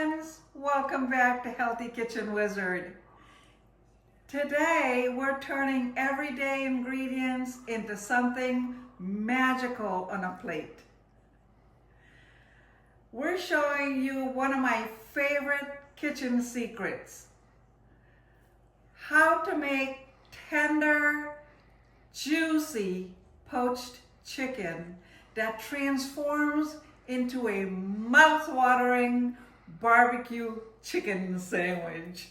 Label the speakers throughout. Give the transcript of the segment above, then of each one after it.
Speaker 1: friends, welcome back to Healthy Kitchen Wizard. Today we're turning everyday ingredients into something magical on a plate. We're showing you one of my favorite kitchen secrets. How to make tender, juicy poached chicken that transforms into a mouth-watering barbecue chicken sandwich.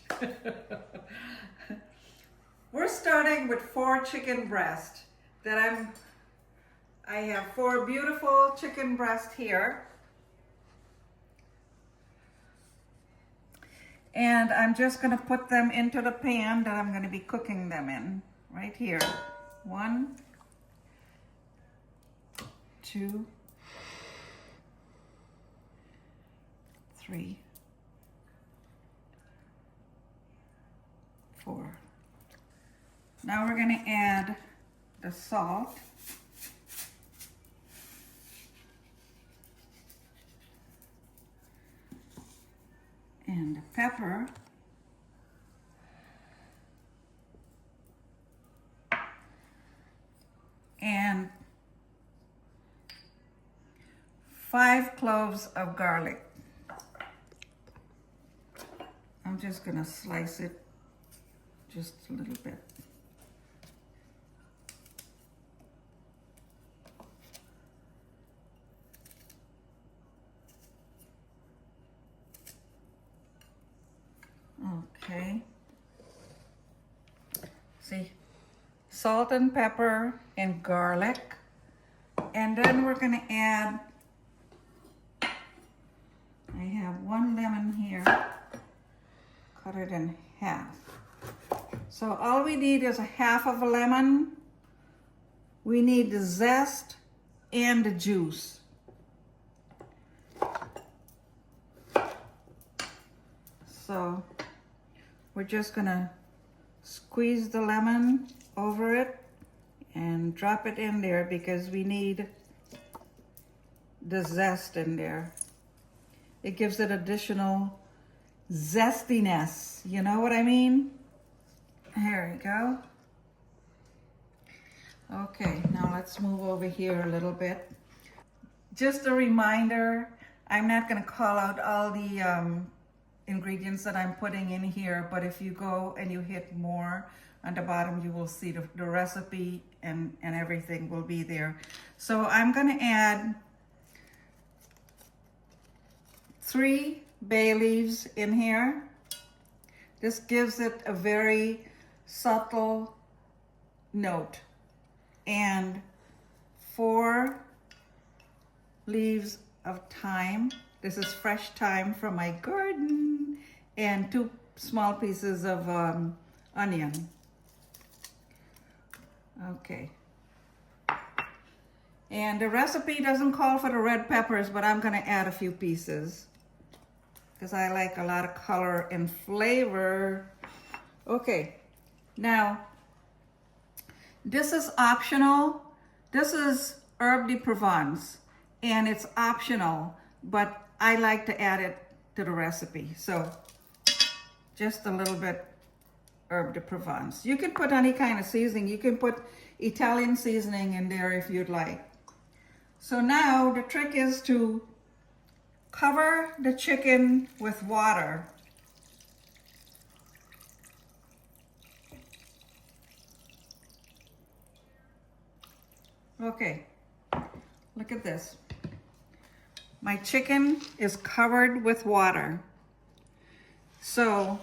Speaker 1: We're starting with 4 chicken breasts I have 4 beautiful chicken breasts here. And I'm just gonna put them into the pan that I'm gonna be cooking them in, right here. 1, 2, 3, 4. Now we're going to add the salt. And the pepper. And 5 cloves of garlic. I'm just going to slice it just a little bit. Okay. See, salt and pepper and garlic. And then we're going to add, I have 1 lemon here. Cut it in half. So all we need is a half of a lemon. We need the zest and the juice. So we're just gonna squeeze the lemon over it and drop it in there because we need the zest in there. It gives it additional zestiness, you know what I mean? Here we go. Okay, now let's move over here a little bit. Just a reminder, I'm not going to call out all the ingredients that I'm putting in here, but if you go and you hit more on the bottom, you will see the recipe and everything will be there. So I'm going to add 3 bay leaves in here. This gives it a very subtle note. And 4 leaves of thyme. This is fresh thyme from my garden. And 2 small pieces of onion. Okay. And the recipe doesn't call for the red peppers, but I'm gonna add a few pieces because I like a lot of color and flavor. Okay, now this is optional. This is herb de Provence and it's optional, but I like to add it to the recipe. So just a little bit herb de Provence. You can put any kind of seasoning. You can put Italian seasoning in there if you'd like. So now the trick is to cover the chicken with water. Okay, look at this. My chicken is covered with water. So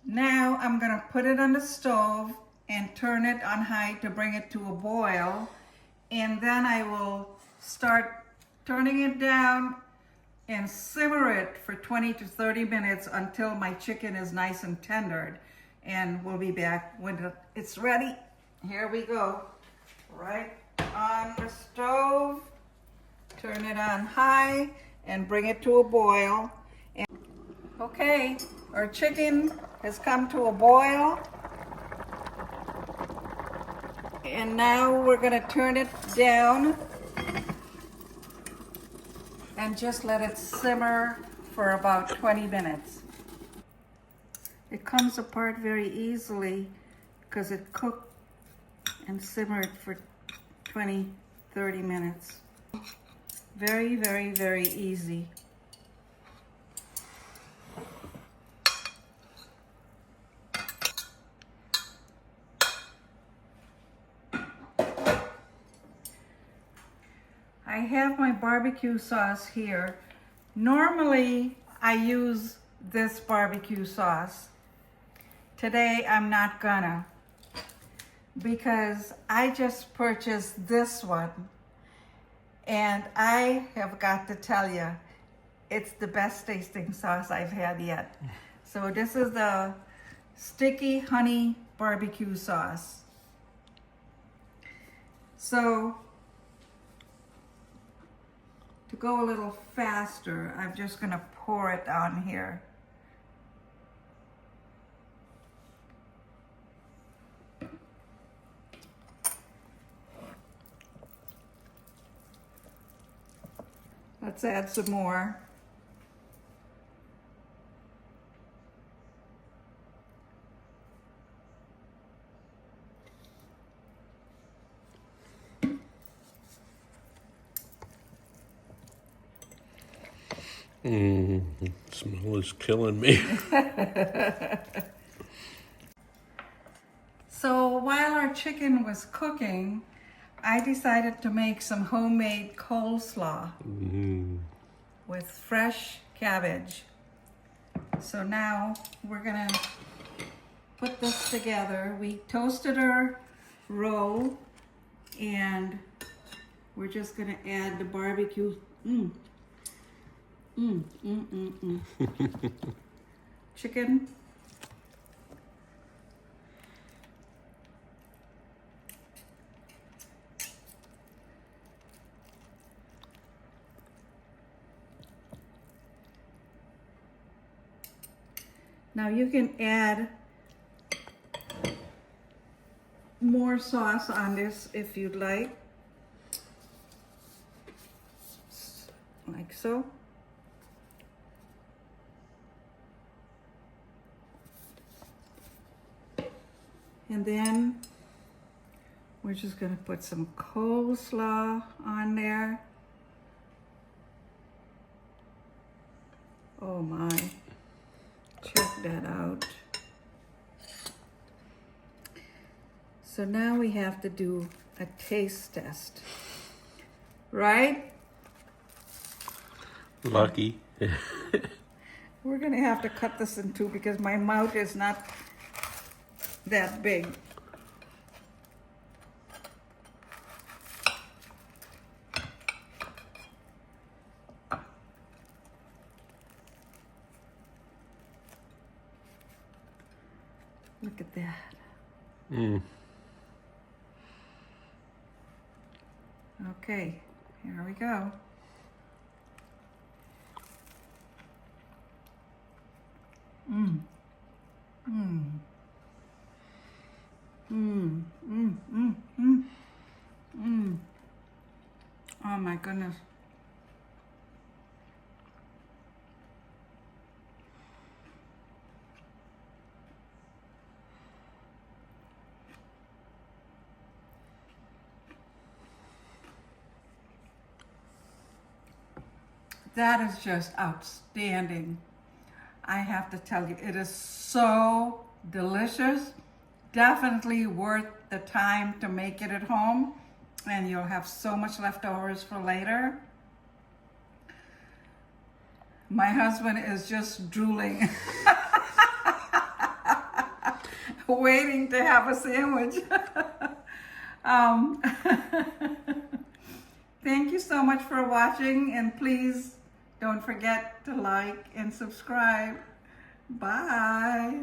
Speaker 1: now I'm gonna put it on the stove and turn it on high to bring it to a boil. And then I will start turning it down and simmer it for 20 to 30 minutes until my chicken is nice and tender. And we'll be back when it's ready. Here we go. Right on the stove. Turn it on high and bring it to a boil. And okay, our chicken has come to a boil. And now we're gonna turn it down and just let it simmer for about 20 minutes. It comes apart very easily because it cooked and simmered for 20, 30 minutes. Very, very, very easy. I have my barbecue sauce here. Normally, I use this barbecue sauce. Today, I'm not gonna, because I just purchased this one, and I have got to tell you, it's the best tasting sauce I've had yet. So this is the sticky honey barbecue sauce. So, to go a little faster, I'm just gonna pour it on here. Let's add some more.
Speaker 2: Smell is killing me.
Speaker 1: So while our chicken was cooking, I decided to make some homemade coleslaw with fresh cabbage. So now we're gonna put this together. We toasted our roll and we're just gonna add the barbecue. Chicken. Now you can add more sauce on this if you'd like so. And then we're just gonna put some coleslaw on there. Oh my, check that out. So now we have to do a taste test, right?
Speaker 2: Lucky.
Speaker 1: We're gonna have to cut this in two because my mouth is not that big. Look at that. Okay, here we go. Oh my goodness. That is just outstanding. I have to tell you, it is so delicious. Definitely worth the time to make it at home, and you'll have so much leftovers for later. My husband is just drooling, waiting to have a sandwich. Thank you so much for watching, and please don't forget to like and subscribe. Bye.